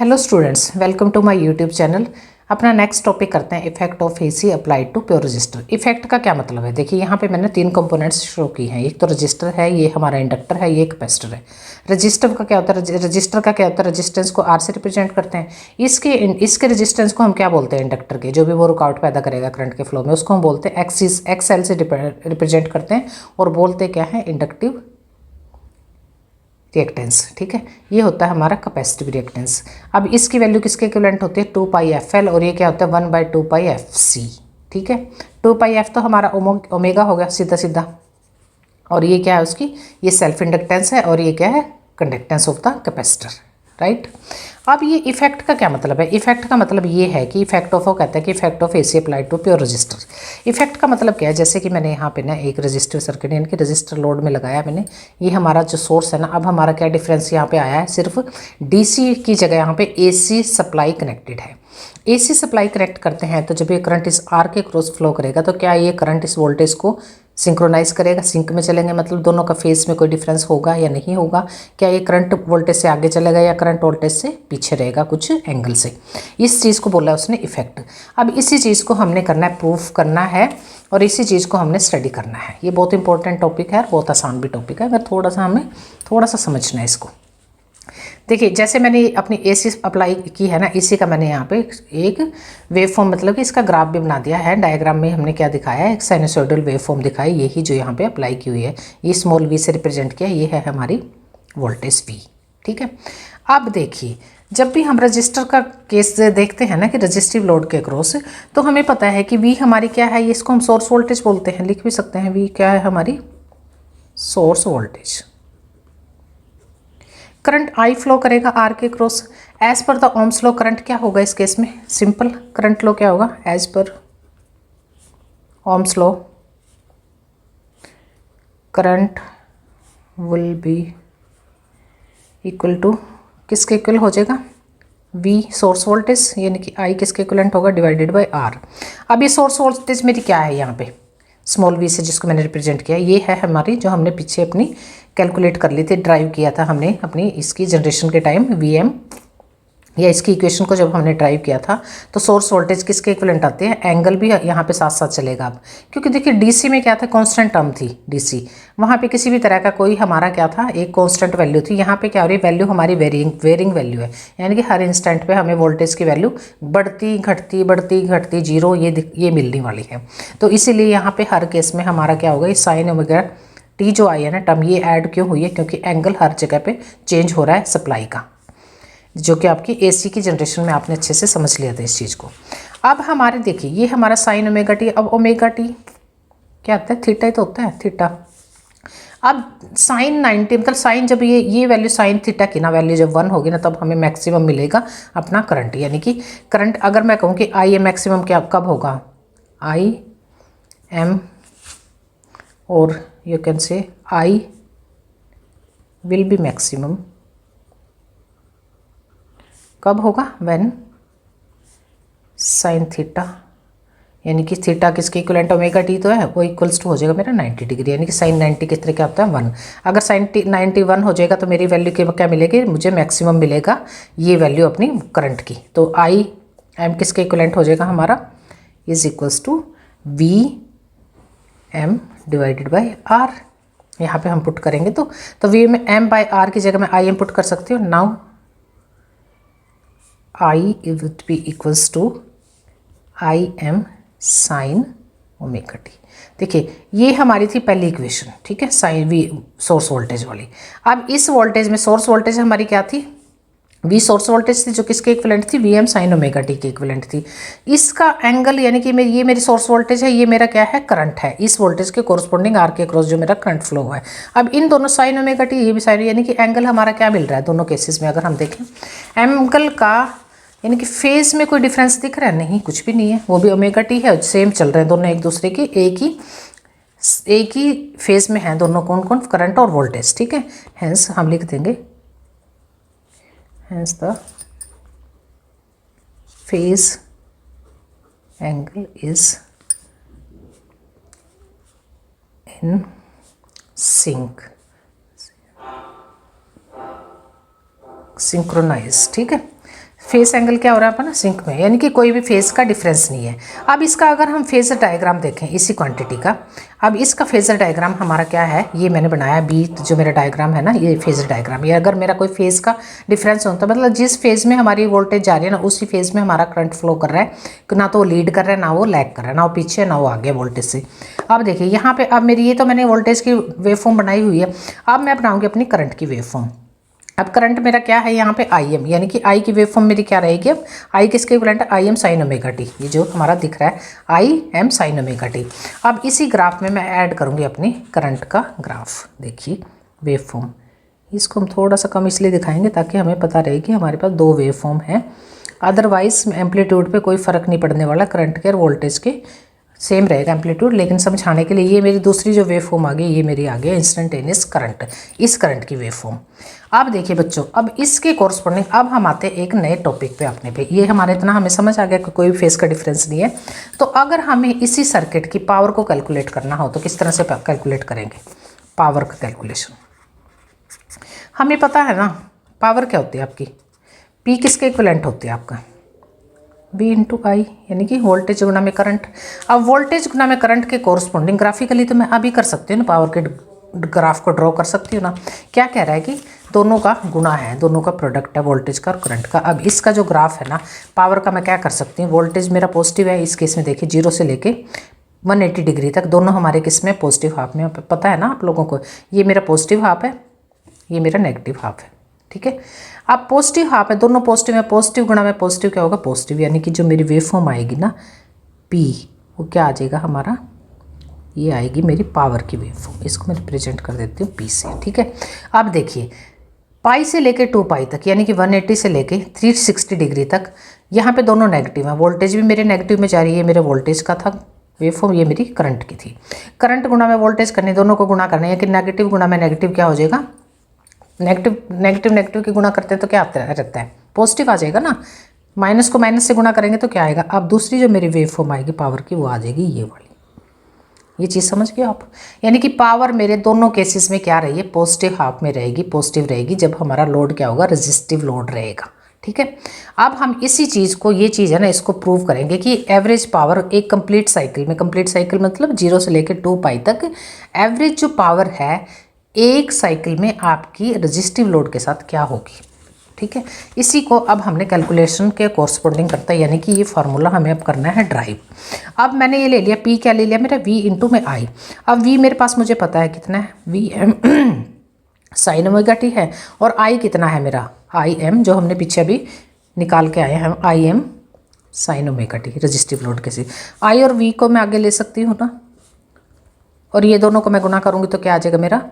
Hello students, welcome to my YouTube channel. अपना next topic करते हैं effect of AC applied to pure resistor. Effect का क्या मतलब है? देखिए यहाँ पे मैंने तीन कंपोनेंट्स शो की हैं। एक तो रजिस्टर है, ये हमारा इंडक्टर है, ये कैपेसिटर है। रजिस्टर का क्या होता है? रजिस्टर का क्या होता है? रेजिस्टेंस को आर से रिप्रेजेंट करते हैं। इसके रेजिस्टेंस को हम क्या बोलते हैं? इंडक्टर के जो भी वो रुकावट पैदा करेगा करंट के फ्लो में, उसको हम बोलते हैं एक्सएल से रिप्रेजेंट करते हैं और बोलते क्या है? Inductive reactance. ठीक है, ये होता है हमारा कैपेसिटिव रिएक्टेंस। अब इसकी वैल्यू किसके इक्विवेलेंट होती है? 2πfl, और ये क्या होता है? 1/2πfc। ठीक है, 2πf तो हमारा ओमेगा हो गया सीधा सीधा, और ये क्या है उसकी? ये सेल्फ इंडक्टेंस है, और ये क्या है? Conductance of the capacitor. Right. अब ये इफेक्ट का क्या मतलब है? इफेक्ट का मतलब ये है कि इफेक्ट ऑफ, वो कहता है कि effect of AC applied to pure resistor. Effect का मतलब क्या है? जैसे कि मैंने यहाँ पे ना एक रजिस्टिव सर्किट यानी कि रजिस्टर लोड में लगाया मैंने, ये हमारा जो सोर्स है ना, अब हमारा क्या डिफरेंस यहाँ पे आया है? सिर्फ डीसी की जगह यहाँ पे एसी सप्लाई कनेक्टेड है। एसी सप्लाई कनेक्ट करते हैं तो जब ये करंट इस आर के क्रॉस फ्लो करेगा तो क्या ये करंट इस वोल्टेज को सिंक्रोनाइज करेगा? सिंक में चलेंगे, मतलब दोनों का फेज में कोई डिफरेंस होगा या नहीं होगा? क्या ये करंट वोल्टेज से आगे चलेगा या करंट वोल्टेज से पीछे रहेगा कुछ एंगल से? इस चीज़ को बोला उसने इफेक्ट। अब इसी चीज़ को हमने करना है, प्रूफ करना है, और इसी चीज़ को हमने स्टडी करना है। ये बहुत इंपॉर्टेंट टॉपिक है, बहुत आसान भी टॉपिक है, अगर हमें थोड़ा सा समझना है इसको। देखिए, जैसे मैंने अपनी एसी अप्लाई की है ना, इसी का मैंने यहाँ पे एक वेव फॉर्म, मतलब कि इसका ग्राफ भी बना दिया है। डायग्राम में हमने क्या दिखाया है? एक साइनसोइडल वेव फॉर्म दिखाई, यही जो यहाँ पे अप्लाई की हुई है, ये स्मॉल वी से रिप्रेजेंट किया, ये है हमारी वोल्टेज वी। ठीक है, अब देखिए, जब भी हम रजिस्टर का केस देखते हैं ना कि रजिस्टिव लोड के क्रॉस, तो हमें पता है कि वी हमारी क्या है? इसको हम सोर्स वोल्टेज बोलते हैं, लिख भी सकते हैं। वी क्या है? हमारी source voltage. Current I flow करेगा आर के क्रॉस। एज पर द ओम्स लॉ करंट क्या होगा इस केस में? सिंपल करंट लॉ क्या होगा? एज पर Ohm's law current will be equal to, किसके इक्वल हो जाएगा? वी सोर्स वोल्टेज, यानी कि आई किसके इक्वलेंट होगा? Divided by R. अब ये सोर्स वोल्टेज मेरी क्या है यहाँ पे? स्मॉल वी से जिसको मैंने रिप्रेजेंट किया, ये है हमारी, जो हमने पीछे अपनी कैलकुलेट कर ली थी, ड्राइव किया था हमने अपनी इसकी जनरेशन के टाइम वी एम, या इसकी इक्वेशन को जब हमने ड्राइव किया था, तो सोर्स वोल्टेज किसके इक्विवेलेंट आते हैं? एंगल भी यहाँ पे साथ साथ चलेगा अब, क्योंकि देखिए डीसी में क्या था? कांस्टेंट टर्म थी डीसी, वहाँ पे किसी भी तरह का कोई हमारा क्या था? एक कांस्टेंट वैल्यू थी। यहाँ पे क्या हो रही है? वैल्यू हमारी वेरिंग वैल्यू है, यानी कि हर इंस्टेंट पे हमें वोल्टेज की वैल्यू बढ़ती घटती जीरो ये मिलने वाली है। तो इसीलिए यहाँ पे हर केस में हमारा क्या होगा? इस साइन वगैरह टी जो आई है ना टर्म, ये ऐड क्यों हुई है? क्योंकि एंगल हर जगह पे चेंज हो रहा है सप्लाई का, जो कि आपकी एसी की जनरेशन में आपने अच्छे से समझ लिया था इस चीज़ को। अब हमारे देखिए, ये हमारा साइन ओमेगा टी। अब ओमेगा टी क्या होता है? थीटा ही तो होता है, थीटा। अब साइन 90, मतलब साइन जब ये वैल्यू साइन थीटा की ना वैल्यू जब 1 होगी ना, तब हमें मैक्सिमम मिलेगा अपना करंट। यानी कि करंट अगर मैं कहूँ कि आई एम मैक्सिमम क्या कब होगा? आई एम, और you can say I will be maximum कब होगा? व्हेन साइन थीटा, यानी कि थीटा किसके इक्वलेंट? ओमेगा टी तो है, वो इक्वल्स टू हो जाएगा मेरा 90 डिग्री, यानी कि साइन 90 किस तरह क्या होता है? 1। अगर साइन 91 हो जाएगा तो मेरी वैल्यू क्या मिलेगी? मुझे मैक्सिमम मिलेगा ये वैल्यू अपनी करंट की। तो आई एम किसके इक्वलेंट हो जाएगा हमारा? Is equals to V M divided by R. यहाँ पे हम पुट करेंगे तो वी में एम बाई आर की जगह मैं आई एम पुट कर सकती हूँ। Now I would be equals to I am sine omega T. देखिए, ये हमारी थी पहली इक्वेशन, ठीक है, साइन वी सोर्स वोल्टेज वाली। अब इस वोल्टेज में सोर्स वोल्टेज हमारी क्या थी? वी सोर्स वोल्टेज थी, जो किसके इक्विवेलेंट थी? V M sine omega T के इक्विवेलेंट थी। इसका एंगल, यानी कि ये मेरी सोर्स वोल्टेज है, ये मेरा क्या है? करंट है। इस वोल्टेज के कोरस्पोंडिंग आर के क्रॉस जो मेरा करंट फ्लो हुआ है। अब इन दोनों साइन ओमेगा टी, ये भी साइन, यानी कि एंगल हमारा क्या मिल रहा है दोनों केसेस में? अगर हम देखें एंगल का, यानी कि फेज में कोई डिफरेंस दिख रहा है? नहीं, कुछ भी नहीं है। वो भी ओमेगा टी है, सेम चल रहे हैं दोनों एक दूसरे के, एक ही फेज में हैं दोनों। कौन कौन? करंट और वोल्टेज। ठीक है, हेंस हम लिख देंगे, hence the phase angle is in synchronize. ठीक है, फेस एंगल क्या हो रहा है अपना सिंक में, यानी कि कोई भी फेज का डिफरेंस नहीं है। अब इसका अगर हम फेजर डायग्राम देखें इसी क्वांटिटी का, अब इसका फेजर डायग्राम हमारा क्या है, ये मैंने बनाया बी जो मेरा डायग्राम है ना, ये फेजर डायग्राम। ये अगर मेरा कोई फेज का डिफरेंस होता है, मतलब जिस फेज में हमारी वोल्टेज जा रही है ना, उसी फेज में हमारा करंट फ्लो कर रहा है, ना तो वो लीड कर रहा है, ना वो लैग कर रहा है, ना वो पीछे ना वो आगे वोल्टेज से। अब देखिए यहाँ पे, अब मेरी ये तो मैंने वोल्टेज की वेवफॉर्म बनाई हुई है। अब मैं बनाऊंगी अपनी करंट की वेवफॉर्म। अब करंट मेरा क्या है यहाँ पे आई एम, यानी कि आई की वेवफॉर्म मेरी क्या रहेगी, अब आई किसके इक्विवेलेंट है, I am sine omega T, ये जो हमारा दिख रहा है I am sine omega T. अब इसी ग्राफ में मैं ऐड करूँगी अपनी करंट का ग्राफ। देखिए वेवफॉर्म, इसको हम थोड़ा सा कम इसलिए दिखाएंगे ताकि हमें पता रहे कि हमारे पास दो वेवफॉर्म है, अदरवाइज एम्पलीट्यूड पे कोई फ़र्क नहीं पड़ने वाला, करंट के और वोल्टेज के सेम रहेगा एम्पलीट्यूड। लेकिन समझाने के लिए ये मेरी दूसरी जो वेवफॉर्म आ गई, ये मेरी आ गई इंस्टेंटेनियस करंट, इस करंट की वेवफॉर्म। अब देखिए बच्चों, अब इसके कॉरस्पॉन्डिंग अब हम आते हैं एक नए टॉपिक पे अपने पे। ये हमारे इतना हमें समझ आ गया कि कोई फेस का डिफरेंस नहीं है। तो अगर हमें इसी सर्किट की पावर को कैलकुलेट करना हो तो किस तरह से कैलकुलेट करेंगे पावर का कैलकुलेशन। हमें पता है ना पावर क्या होती है आपकी, पी किसके इक्विवेलेंट होती है आपका, V इंटू आई, यानी कि वोल्टेज गुना में करंट। अब वोल्टेज गुना में करंट के कॉरस्पॉन्डिंग ग्राफिकली तो मैं अभी कर सकती हूँ ना, पावर के ग्राफ को ड्रॉ कर सकती हूँ ना। क्या कह रहा है कि दोनों का गुना है, दोनों का प्रोडक्ट है वोल्टेज का और करंट का। अब इसका जो ग्राफ है ना पावर का, मैं क्या कर सकती हूँ, वोल्टेज मेरा पॉजिटिव है इस केस में, देखिए 0 से लेके 180 डिग्री तक दोनों हमारे किस में, पॉजिटिव हाफ में। पता है ना आप लोगों को, ये मेरा पॉजिटिव हाफ है, ये मेरा नेगेटिव हाफ है, ठीक है। अब पॉजिटिव हाफ है, दोनों पॉजिटिव है, पॉजिटिव गुणा में पॉजिटिव क्या होगा, पॉजिटिव, यानी कि जो मेरी वेवफॉर्म आएगी ना पी, वो क्या आ जाएगा हमारा, ये आएगी मेरी पावर की वेवफॉर्म। इसको मैं रिप्रेजेंट कर देती हूँ पी से, ठीक है। अब देखिए पाई से लेके 2 पाई तक, यानी कि 180 से लेके 360 डिग्री तक, यहाँ पे दोनों नेगेटिव हैं, वोल्टेज भी मेरे नेगेटिव में जा रही है, मेरे वोल्टेज का था वेवफॉर्म, ये मेरी करंट की थी। करंट गुणा में वोल्टेज करने, दोनों को गुणा करना है कि नेगेटिव गुणा में नेगेटिव क्या हो जाएगा, नेगेटिव की गुणा करते हैं तो क्या आता रहता है, पॉजिटिव आ जाएगा ना। माइनस को माइनस से गुणा करेंगे तो क्या आएगा। अब दूसरी जो मेरी वेवफॉर्म आएगी पावर की, वो आ जाएगी ये वाली। ये चीज़ समझ गए आप, यानी कि पावर मेरे दोनों केसेस में क्या रही है, पॉजिटिव हाफ में रहेगी, पॉजिटिव रहेगी जब हमारा लोड क्या होगा, रेजिस्टिव लोड रहेगा, ठीक है। अब हम इसी चीज़ को, ये चीज़ है ना, इसको प्रूव करेंगे कि एवरेज पावर एक कंप्लीट साइकिल में, कंप्लीट साइकिल मतलब 0 से लेकर 2 पाई तक, एवरेज जो पावर है एक साइकिल में आपकी रेजिस्टिव लोड के साथ क्या होगी, ठीक है। इसी को अब हमने कैलकुलेशन के कॉरस्पॉन्डिंग करता है, यानी कि ये फार्मूला हमें अब करना है ड्राइव। अब मैंने ये ले लिया, पी क्या ले लिया मेरा, V इंटू में आई। अब V मेरे पास मुझे पता है कितना है, V M sine omega T है, और I कितना है मेरा, आई एम, जो हमने पीछे अभी निकाल के आए हैं, I am sine omega T resistive load के से। I और V को मैं आगे ले सकती हूँ ना, और ये दोनों को मैं गुना करूँगी तो क्या आ जाएगा मेरा,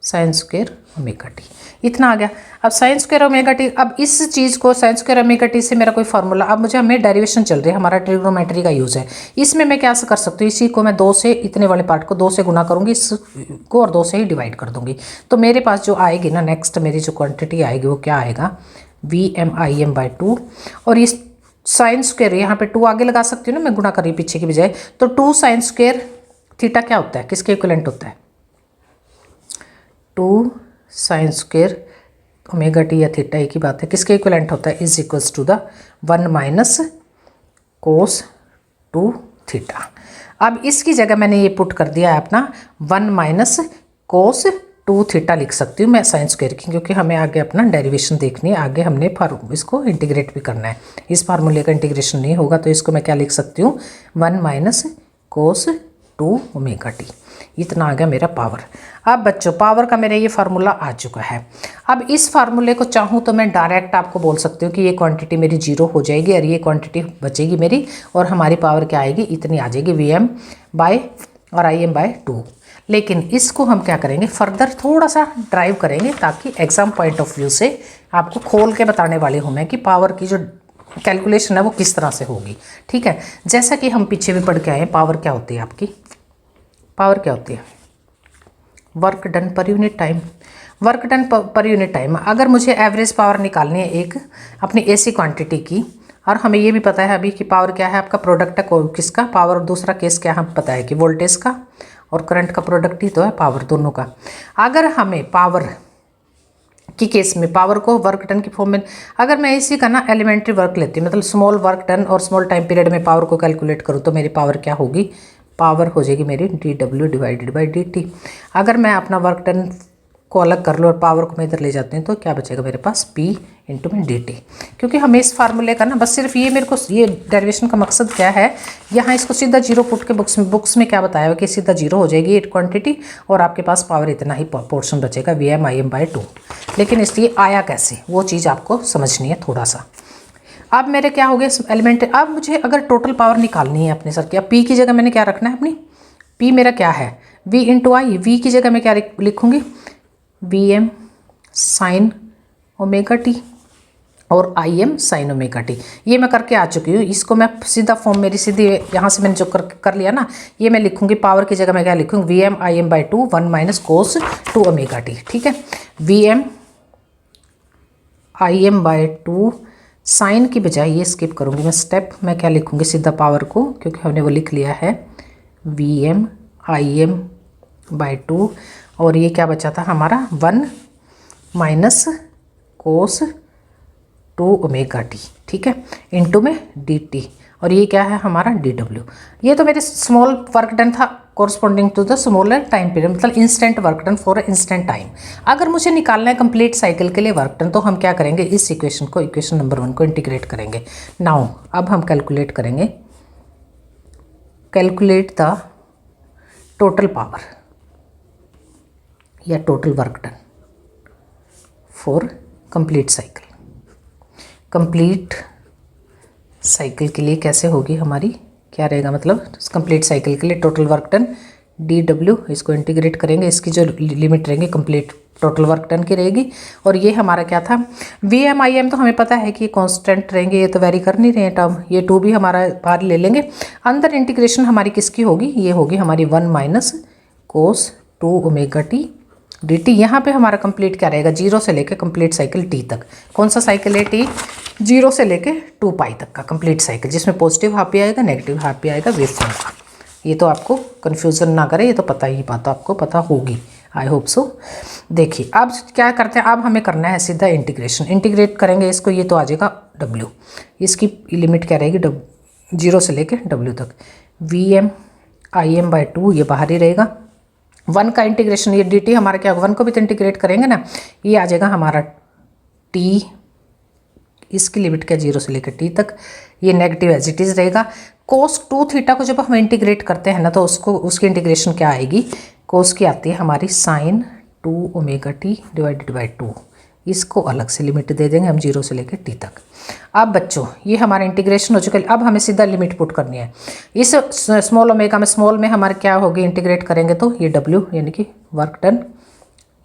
साइन स्क्वायर ओमेगा टी, इतना आ गया। अब साइन स्क्वायर ओमेगा टी, अब इस चीज़ को साइन स्क्वायर ओमेगा टी से मेरा कोई फार्मूला, अब मुझे हमें डेरिवेशन चल रही है, हमारा ट्रिग्नोमेट्री का यूज़ है। इसमें मैं क्या कर सकती हूँ, इसी को मैं 2 से, इतने वाले पार्ट को 2 से गुना करूँगी, इसको और 2 से ही डिवाइड कर दूँगी, तो मेरे पास जो आएगी ना नेक्स्ट मेरी जो क्वान्टिटी आएगी वो क्या आएगा, VMIM/2। और इस साइन स्क्वायर यहाँ पे 2 आगे लगा सकती हूँ ना मैं, गुणा कर रही पीछे की बजाय, तो 2 साइन स्क्वायर थीटा क्या होता है, किसके इक्विवेलेंट होता है, 2 साइन स्क्वायर ओमेगा टी या थीटा एक ही बात है, किसके इक्विवेलेंट होता है, is equals to the 1 minus cos 2 theta. अब इसकी जगह मैंने ये पुट कर दिया है अपना 1 माइनस कोस 2 थीटा लिख सकती हूँ मैं साइन स्क्वायर की, क्योंकि हमें आगे अपना डेरिवेशन देखनी है, आगे हमने इसको इंटीग्रेट भी करना है। इस फार्मूले का इंटीग्रेशन नहीं होगा तो इसको मैं क्या लिख सकती हूँ, 1 माइनस कोस 2 ओमेगा टी, इतना आ गया मेरा पावर। अब बच्चों पावर का मेरा ये फार्मूला आ चुका है। अब इस फार्मूले को चाहूँ तो मैं डायरेक्ट आपको बोल सकती हूँ कि ये क्वांटिटी मेरी 0 हो जाएगी और ये क्वांटिटी बचेगी मेरी, और हमारी पावर क्या आएगी, इतनी आ जाएगी VM बाय और IM/2। लेकिन इसको हम क्या करेंगे, फर्दर थोड़ा सा ड्राइव करेंगे ताकि एग्जाम पॉइंट ऑफ व्यू से आपको खोल के बताने वाले हूँ मैं कि पावर की जो कैलकुलेशन है वो किस तरह से होगी, ठीक है। जैसा कि हम पीछे भी पढ़ के आए हैं, पावर क्या होती है आपकी, पावर क्या होती है, work done per unit time, work done per unit time. अगर मुझे एवरेज पावर निकालनी है एक अपनी AC क्वांटिटी की, और हमें ये भी पता है अभी कि पावर क्या है आपका, प्रोडक्ट है किसका, पावर, और दूसरा केस क्या हम पता है कि वोल्टेज का और करंट का प्रोडक्ट ही तो है पावर, दोनों का। अगर हमें पावर की केस में पावर को वर्क डन की फॉर्म में, अगर मैं इसी का ना एलिमेंट्री वर्क लेती हूँ, मतलब स्मॉल वर्क डन और स्मॉल टाइम पीरियड में पावर को कैलकुलेट करूँ, तो मेरी पावर क्या होगी, पावर हो जाएगी मेरी dw डिवाइडेड बाई dt। अगर मैं अपना वर्क डन को अलग कर लूँ और पावर को मैं इधर ले जाती हूँ, तो क्या बचेगा मेरे पास, p इंटू में dt। क्योंकि हमें इस फार्मूले का ना बस सिर्फ ये, मेरे को ये डेरिवेशन का मकसद क्या है, यहाँ इसको सीधा जीरो पुट के बुक्स में क्या बताया हुआ कि सीधा जीरो हो जाएगी एक क्वांटिटी और आपके पास पावर इतना ही पोर्शन बचेगा Vm/2। लेकिन इसलिए आया कैसे, वो चीज़ आपको समझनी है थोड़ा सा। अब मेरे क्या हो गया एलिमेंट, अब मुझे अगर टोटल पावर निकालनी है अपने सर की, अब पी की जगह मैंने क्या रखना है अपनी, पी मेरा क्या है v इंटू आई, वी की जगह मैं क्या लिखूंगी, Vm साइन ओमेगा टी और Im साइन ओमेगा टी। ये मैं करके आ चुकी हूँ, इसको मैं सीधा फॉर्म मेरी सीधी यहाँ से मैंने जो कर लिया ना, ये मैं लिखूंगी पावर की जगह मैं क्या लिखूंगी, Vm/2 1 minus cos 2 omega T. ठीक है, Vm/2 साइन की बजाय ये स्किप करूँगी मैं स्टेप, मैं क्या लिखूँगी सीधा पावर को, क्योंकि हमने वो लिख लिया है Vm/2 और ये क्या बचा था हमारा 1 माइनस कोस 2 ओमेगा टी। ठीक है, इनटू में dt और ये क्या है हमारा dw। ये तो मेरे स्मॉल वर्क डन था corresponding to the smaller time period, मतलब instant work done for instant time. अगर मुझे निकालना है कंप्लीट साइकिल के लिए वर्क डन, तो हम क्या करेंगे, इस इक्वेशन को, इक्वेशन नंबर 1 को इंटीग्रेट करेंगे। नाउ अब हम कैलकुलेट करेंगे, कैलकुलेट द टोटल पावर या total work done for complete cycle. Complete cycle के लिए कैसे होगी हमारी, क्या रहेगा, मतलब कंप्लीट साइकिल के लिए टोटल वर्क डन dw, इसको इंटीग्रेट करेंगे, इसकी जो लिमिट रहेंगी कंप्लीट टोटल वर्क डन की रहेगी। और ये हमारा क्या था, Vm/Im तो हमें पता है कि कांस्टेंट रहेंगे, ये तो वेरी कर नहीं रहे हैं टर्म, ये 2 भी हमारा बाहर ले लेंगे। अंदर इंटीग्रेशन हमारी किसकी होगी, ये होगी हमारी 1 minus cos 2 omega T dt। यहाँ पे हमारा कंप्लीट क्या रहेगा, 0 से लेके कंप्लीट साइकिल t तक। कौन सा साइकिल है t, 0 से लेके 2 पाई तक का कंप्लीट साइकिल, जिसमें पॉजिटिव हाफ भी आएगा नेगेटिव हाफ भी आएगा वेव फॉर्म का। ये तो आपको कन्फ्यूज़न ना करे, ये तो पता ही, बात आपको पता होगी, आई होप सो। देखिए अब क्या करते हैं, अब हमें करना है सीधा इंटीग्रेशन, इंटीग्रेट करेंगे इसको, ये तो आ जाएगा w, इसकी लिमिट क्या रहेगी 0 से लेके w तक, Vm/2 ये बाहर ही रहेगा, 1 का इंटीग्रेशन, ये dt हमारा क्या होगा, 1 को भी तो इंटीग्रेट करेंगे ना, ये आ जाएगा हमारा t, इसकी लिमिट क्या 0 से लेकर t तक, ये नेगेटिव एज इट इज़ रहेगा। कोस 2 थीटा को जब हम इंटीग्रेट करते हैं ना, तो उसको उसकी इंटीग्रेशन क्या आएगी, कोस की आती है हमारी sine 2 omega T divided by 2, इसको अलग से लिमिट दे देंगे हम 0 से लेकर t तक। अब बच्चों ये हमारा इंटीग्रेशन हो चुका है, अब हमें सीधा लिमिट पुट करनी है। इस स्मॉल ओमेगा में, स्मॉल में हमारे क्या होगी, इंटीग्रेट करेंगे तो ये w यानी कि वर्क डन,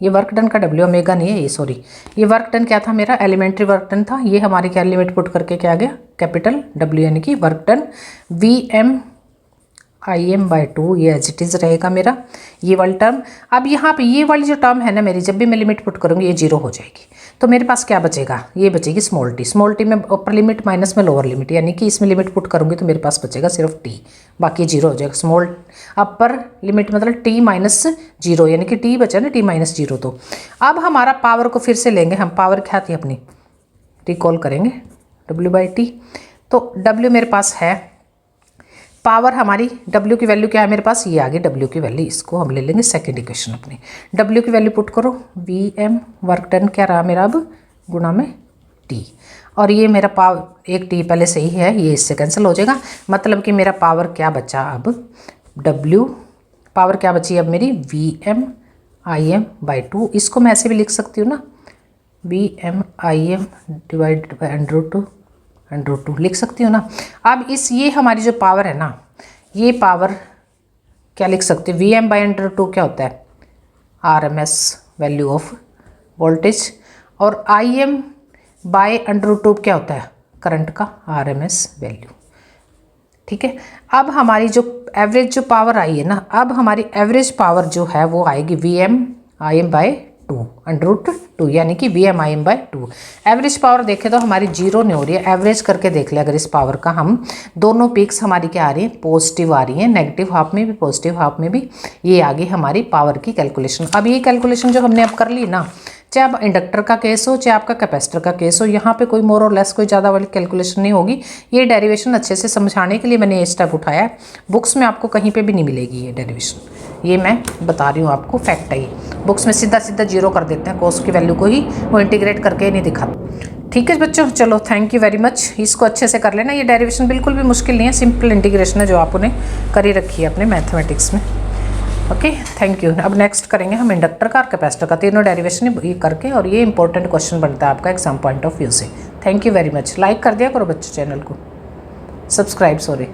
ये वर्क डन का w ओमेगा नहीं है ये, सॉरी, ये वर्क डन क्या था मेरा, एलिमेंट्री वर्क डन था, ये हमारी क्या लिमिट पुट करके क्या आ गया, कैपिटल W यानी कि वर्क डन Vm/2, ये एज इट इज़ रहेगा मेरा ये वाली टर्म। अब यहाँ पे ये वाली जो टर्म है ना मेरी, जब भी मैं लिमिट पुट करूँगी ये 0 हो जाएगी, तो मेरे पास क्या बचेगा, ये बचेगी स्मॉल टी में अपर लिमिट माइनस में लोअर लिमिट, यानी कि इसमें लिमिट पुट करूँगी तो मेरे पास बचेगा सिर्फ t, बाकी 0 हो जाएगा। स्मॉल अपर लिमिट मतलब t माइनस 0, यानी कि t बचा ना, t माइनस 0। तो अब हमारा पावर को फिर से लेंगे हम, पावर क्या थी अपनी, रिकॉल करेंगे w/t, तो w मेरे पास है, पावर हमारी w की वैल्यू क्या है मेरे पास, ये आ गई w की वैल्यू, इसको हम ले लेंगे सेकंड इक्वेशन अपनी। w की वैल्यू पुट करो, Vm वर्क डन क्या रहा मेरा अब, गुणा में t, और ये मेरा पावर एक t पहले से ही है, ये इससे कैंसिल हो जाएगा, मतलब कि मेरा पावर क्या बचा अब, w पावर क्या बची अब मेरी, Vm/2, इसको मैं ऐसे भी लिख सकती हूँ ना, Vm/Im डिवाइडेड बाई √2 लिख सकती हूँ ना। अब इस ये हमारी जो पावर है ना, ये पावर क्या लिख सकते हैं, Vm/√2 क्या होता है, RMS वैल्यू ऑफ वोल्टेज, और Im/√2 क्या होता है, करंट का RMS वैल्यू। ठीक है, अब हमारी जो एवरेज जो पावर आई है ना, अब हमारी एवरेज पावर जो है वो आएगी Vm/2 यानी कि Vm/2। एवरेज पावर देखें तो हमारी 0 नहीं हो रही है, एवरेज करके देख ले अगर इस पावर का हम, दोनों पीक्स हमारी क्या आ रही हैं, पॉजिटिव आ रही हैं, नेगेटिव हाफ में भी पॉजिटिव हाफ में भी, ये आ गई हमारी पावर की कैलकुलेशन। अब ये कैलकुलेशन जो हमने अब कर ली ना, चाहे आप इंडक्टर का केस हो चाहे आपका कैपेसिटर का केस हो, यहाँ पे कोई मोर और लेस कोई ज़्यादा वाली कैलकुलेशन नहीं होगी। ये डेरिवेशन अच्छे से समझाने के लिए मैंने ये स्टेप उठाया है, बुक्स में आपको कहीं पे भी नहीं मिलेगी ये डेरिवेशन, ये मैं बता रही हूँ आपको, फैक्ट है ये। बुक्स में सीधा सीधा जीरो कर देते हैं, कॉस की वैल्यू को ही वो इंटीग्रेट करके नहीं दिखाते। ठीक है बच्चों, चलो थैंक यू वेरी मच, इसको अच्छे से कर लेना। ये डेरिवेशन बिल्कुल भी मुश्किल नहीं है, सिंपल इंटीग्रेशन है जो आपने करी रखी है अपने मैथमेटिक्स में। Okay thank you. अब नेक्स्ट करेंगे हम इंडक्टर का और कैपेसिटर का, तीनों डेरिवेशन ये करके, और ये इंपॉर्टेंट क्वेश्चन बनता है आपका एग्जाम पॉइंट ऑफ व्यू से। Thank you very much. Like कर दिया करो बच्चों चैनल को, सब्सक्राइब सॉरी।